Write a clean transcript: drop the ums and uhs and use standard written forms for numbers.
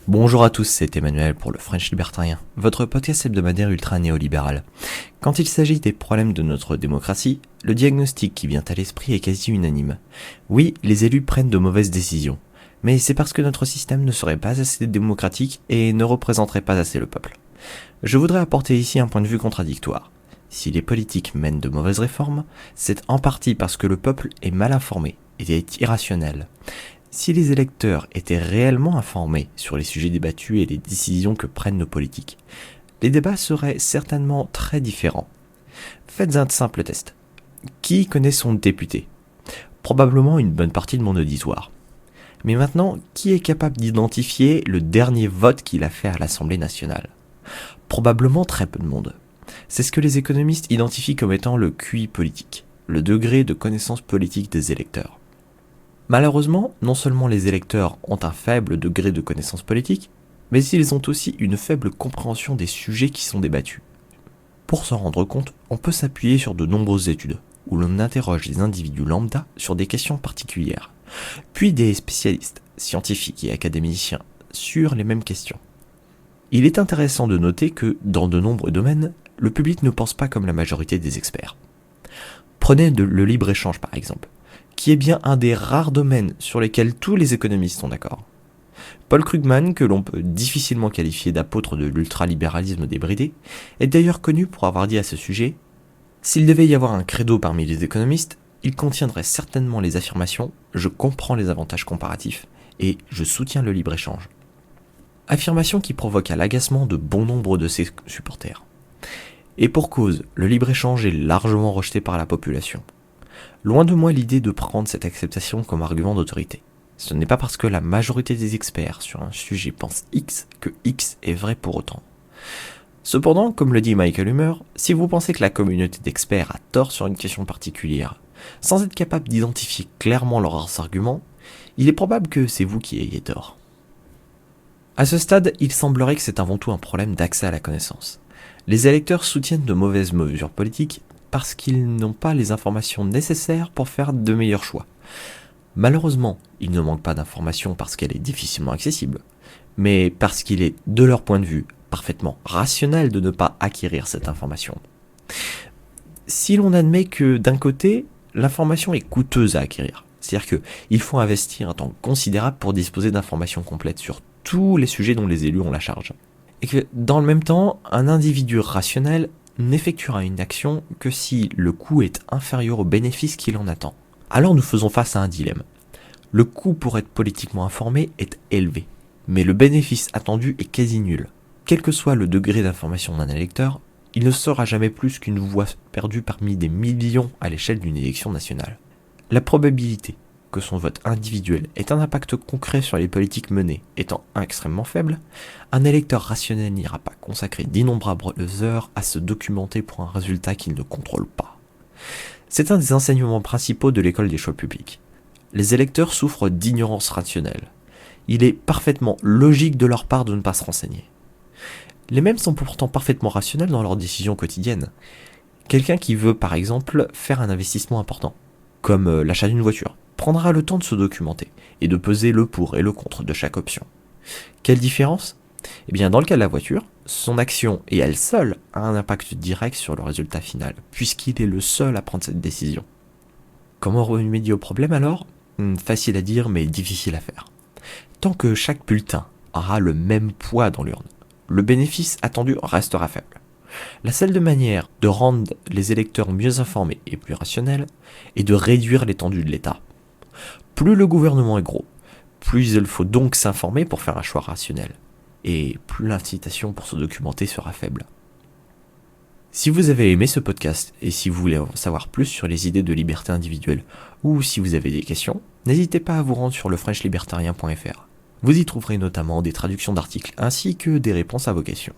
Bonjour à tous, c'est Emmanuel pour le French Libertarien, votre podcast hebdomadaire ultra-néolibéral. Quand il s'agit des problèmes de notre démocratie, le diagnostic qui vient à l'esprit est quasi unanime. Oui, les élus prennent de mauvaises décisions, mais c'est parce que notre système ne serait pas assez démocratique et ne représenterait pas assez le peuple. Je voudrais apporter ici un point de vue contradictoire. Si les politiques mènent de mauvaises réformes, c'est en partie parce que le peuple est mal informé et est irrationnel. Si les électeurs étaient réellement informés sur les sujets débattus et les décisions que prennent nos politiques, les débats seraient certainement très différents. Faites un simple test. Qui connaît son député ? Probablement une bonne partie de mon auditoire. Mais maintenant, qui est capable d'identifier le dernier vote qu'il a fait à l'Assemblée nationale ? Probablement très peu de monde. C'est ce que les économistes identifient comme étant le QI politique, le degré de connaissance politique des électeurs. Malheureusement, non seulement les électeurs ont un faible degré de connaissance politique, mais ils ont aussi une faible compréhension des sujets qui sont débattus. Pour s'en rendre compte, on peut s'appuyer sur de nombreuses études, où l'on interroge les individus lambda sur des questions particulières, puis des spécialistes, scientifiques et académiciens, sur les mêmes questions. Il est intéressant de noter que, dans de nombreux domaines, le public ne pense pas comme la majorité des experts. Prenez le libre-échange par exemple, qui est bien un des rares domaines sur lesquels tous les économistes sont d'accord. Paul Krugman, que l'on peut difficilement qualifier d'apôtre de l'ultralibéralisme débridé, est d'ailleurs connu pour avoir dit à ce sujet « S'il devait y avoir un credo parmi les économistes, il contiendrait certainement les affirmations « Je comprends les avantages comparatifs » et « Je soutiens le libre-échange ». Affirmation qui provoqua l'agacement de bon nombre de ses supporters. Et pour cause, le libre-échange est largement rejeté par la population. Loin de moi l'idée de prendre cette acceptation comme argument d'autorité. Ce n'est pas parce que la majorité des experts sur un sujet pensent X que X est vrai pour autant. Cependant, comme le dit Michael Humer, si vous pensez que la communauté d'experts a tort sur une question particulière, sans être capable d'identifier clairement leurs arguments, il est probable que c'est vous qui ayez tort. À ce stade, il semblerait que c'est avant tout un problème d'accès à la connaissance. Les électeurs soutiennent de mauvaises mesures politiques parce qu'ils n'ont pas les informations nécessaires pour faire de meilleurs choix. Malheureusement, ils ne manquent pas d'informations parce qu'elle est difficilement accessible, mais parce qu'il est, de leur point de vue, parfaitement rationnel de ne pas acquérir cette information. Si l'on admet que, d'un côté, l'information est coûteuse à acquérir, c'est-à-dire qu'il faut investir un temps considérable pour disposer d'informations complètes sur tous les sujets dont les élus ont la charge, et que, dans le même temps, un individu rationnel n'effectuera une action que si le coût est inférieur au bénéfice qu'il en attend. Alors nous faisons face à un dilemme. Le coût pour être politiquement informé est élevé, mais le bénéfice attendu est quasi nul. Quel que soit le degré d'information d'un électeur, il ne sera jamais plus qu'une voix perdue parmi des millions à l'échelle d'une élection nationale. La probabilité que son vote individuel ait un impact concret sur les politiques menées étant extrêmement faible, un électeur rationnel n'ira pas consacrer d'innombrables heures à se documenter pour un résultat qu'il ne contrôle pas. C'est un des enseignements principaux de l'école des choix publics. Les électeurs souffrent d'ignorance rationnelle. Il est parfaitement logique de leur part de ne pas se renseigner. Les mêmes sont pourtant parfaitement rationnels dans leurs décisions quotidiennes. Quelqu'un qui veut par exemple faire un investissement important, comme l'achat d'une voiture, prendra le temps de se documenter et de peser le pour et le contre de chaque option. Quelle différence ? Eh bien, dans le cas de la voiture, son action et elle seule a un impact direct sur le résultat final, puisqu'il est le seul à prendre cette décision. Comment remédier au problème alors ? Facile à dire mais difficile à faire. Tant que chaque bulletin aura le même poids dans l'urne, le bénéfice attendu restera faible. La seule manière de rendre les électeurs mieux informés et plus rationnels est de réduire l'étendue de l'État. Plus le gouvernement est gros, plus il faut donc s'informer pour faire un choix rationnel, et plus l'incitation pour se documenter sera faible. Si vous avez aimé ce podcast, et si vous voulez en savoir plus sur les idées de liberté individuelle, ou si vous avez des questions, n'hésitez pas à vous rendre sur lefrenchlibertarien.fr. Vous y trouverez notamment des traductions d'articles, ainsi que des réponses à vos questions.